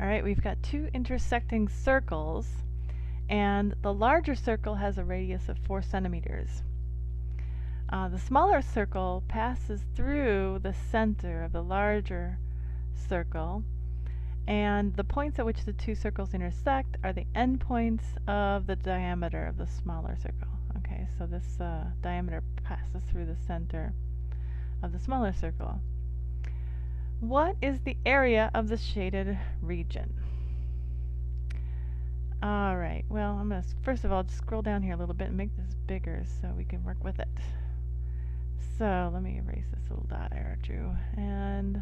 Alright, we've got two intersecting circles, and the larger circle has a radius of 4 centimeters. The smaller circle passes through the center of the larger circle, and the points at which the two circles intersect are the endpoints of the diameter of the smaller circle. Okay, so this diameter passes through the center of the smaller circle. What is the area of the shaded region? Alright, well, I'm going to first of all just scroll down here a little bit and make this bigger so we can work with it. So let me erase this little dot I drew, and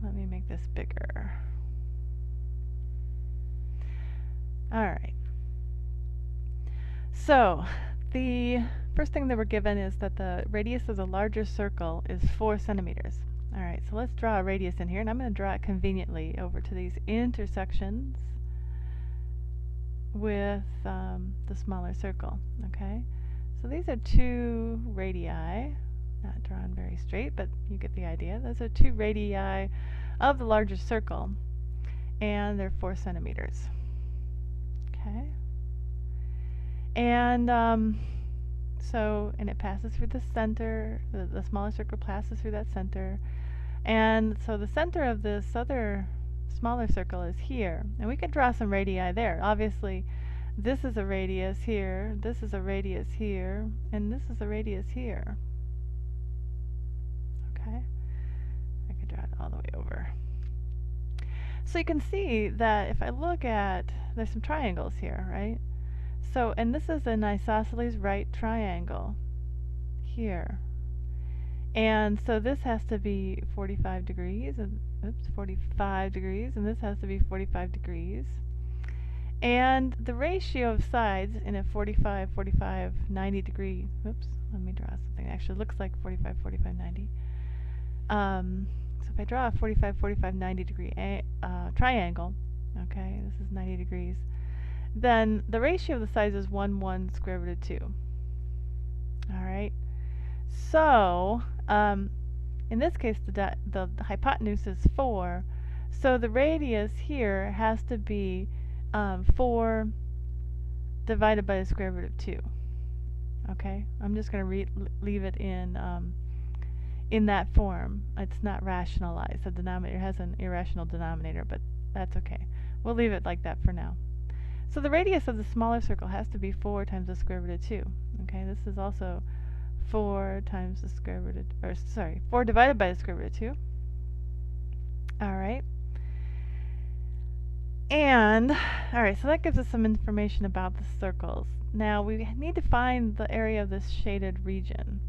let me make this bigger. Alright. So the first thing that we're given is that the radius of the larger circle is 4 centimeters. Alright, so let's draw a radius in here, and I'm going to draw it conveniently over to these intersections with the smaller circle. Okay, so these are two radii, not drawn very straight, but you get the idea. Those are two radii of the larger circle, and they're 4 centimeters. Okay, and and it passes through the center. The smaller circle passes through that center, and so the center of this other smaller circle is here, and we could draw some radii there. Obviously, this is a radius here, this is a radius here, and this is a radius here. Okay, I could draw it all the way over. So you can see that if I look at, there's some triangles here, right? So, and this is an isosceles right triangle here. And so this has to be 45 degrees, and 45 degrees, and this has to be 45 degrees. And the ratio of sides in a 45, 45, 90 degree, let me draw something that actually looks like 45, 45, 90. So if I draw a 45, 45, 90 degree triangle, okay, this is 90 degrees, then the ratio of the sides is 1, 1, square root of 2. Alright, so in this case the hypotenuse is 4, so the radius here has to be 4 divided by the square root of 2. Okay, I'm just going to leave it in that form. It's not rationalized. The denominator has an irrational denominator, but that's okay. We'll leave it like that for now. So the radius of the smaller circle has to be 4 times the square root of 2. Okay, this is also 4 times the square root of, 4 divided by the square root of 2. Alright. And, alright, so that gives us some information about the circles. Now we need to find the area of this shaded region.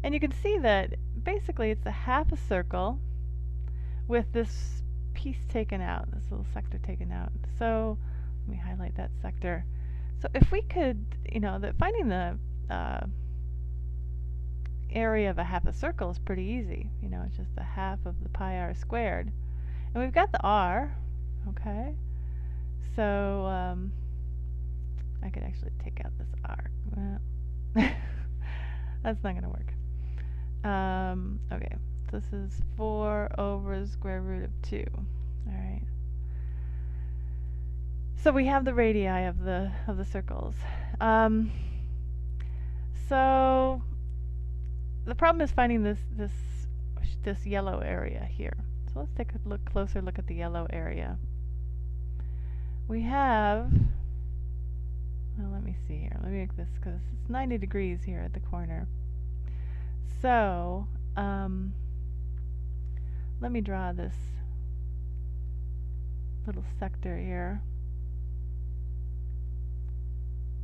And you can see that basically it's a half a circle with this piece taken out, this little sector taken out. So let me highlight that sector. So if we could, finding the area of a half a circle is pretty easy. It's just the half of the pi r squared. And we've got the r, okay? So I could actually take out this r. Well, that's not going to work. Okay, this is 4 over the square root of 2. Alright. So we have the radii of the circles. So the problem is finding this yellow area here. So let's take a closer look at the yellow area. We have, well, let me see here. Let me make this, because it's 90 degrees here at the corner. So let me draw this little sector here.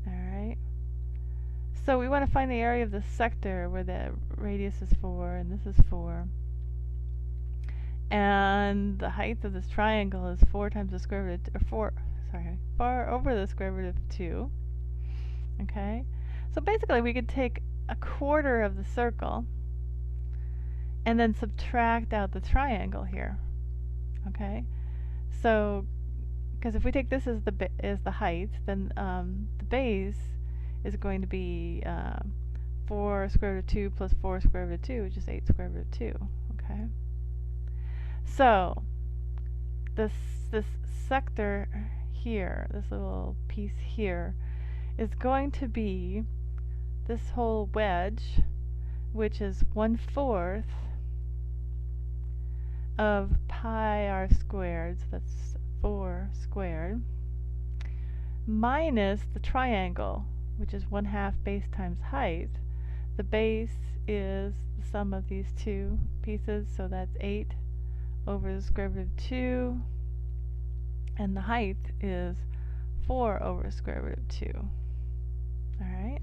Alright. So we want to find the area of the sector where the radius is 4 and this is 4. And the height of this triangle is 4 times the square root of 4 over the square root of 2. Okay? So basically we could take a quarter of the circle and then subtract out the triangle here. Okay? So because if we take this as the height, then the base is going to be 4 square root of 2 plus 4 square root of 2, which is 8 square root of 2. Okay? So this sector here, this little piece here, is going to be this whole wedge, which is 1/4 of pi r squared, so that's 4 squared, minus the triangle, which is 1/2 base times height. The base is the sum of these two pieces, so that's 8 over the square root of 2, and the height is 4 over square root of 2. Alright,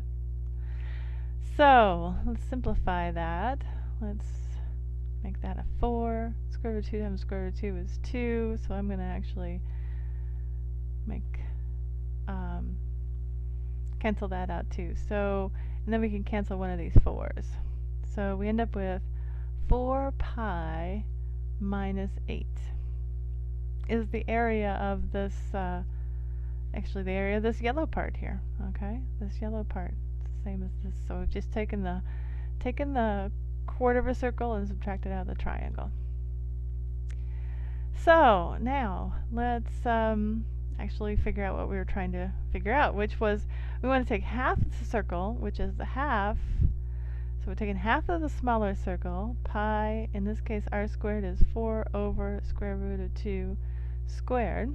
so let's simplify that. Let's make that a 4. Square root of 2 times square root of 2 is 2, so I'm going to actually make cancel that out too. So, and then we can cancel one of these 4's. So we end up with 4 pi minus 8 is the area of this, actually the area of this yellow part here, okay? This yellow part, it's the same as this. So we've just taken the quarter of a circle and subtracted out the triangle. So now let's actually figure out what we were trying to figure out, which was we want to take half of the circle, which is the half. So we're taking half of the smaller circle, pi, in this case r squared is 4 over square root of 2 squared.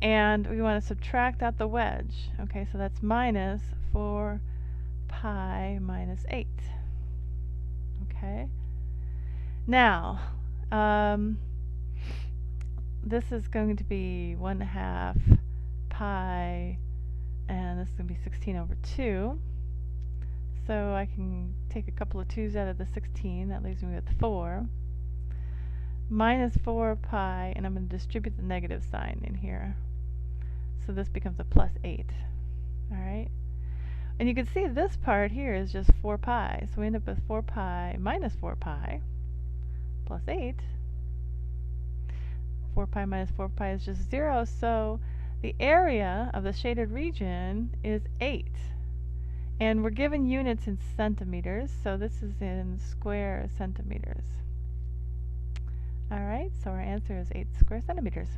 And we want to subtract out the wedge. Okay, so that's minus 4 pi minus 8. Okay. Now, this is going to be 1/2 pi, and this is going to be 16 over 2. So I can take a couple of 2's out of the 16, that leaves me with 4. Minus 4 pi, and I'm going to distribute the negative sign in here. So this becomes a plus 8. Alright? And you can see this part here is just 4 pi. So we end up with 4 pi minus 4 pi plus 8. 4 pi minus 4 pi is just 0, so the area of the shaded region is 8. And we're given units in centimeters, so this is in square centimeters. Alright, so our answer is 8 square centimeters.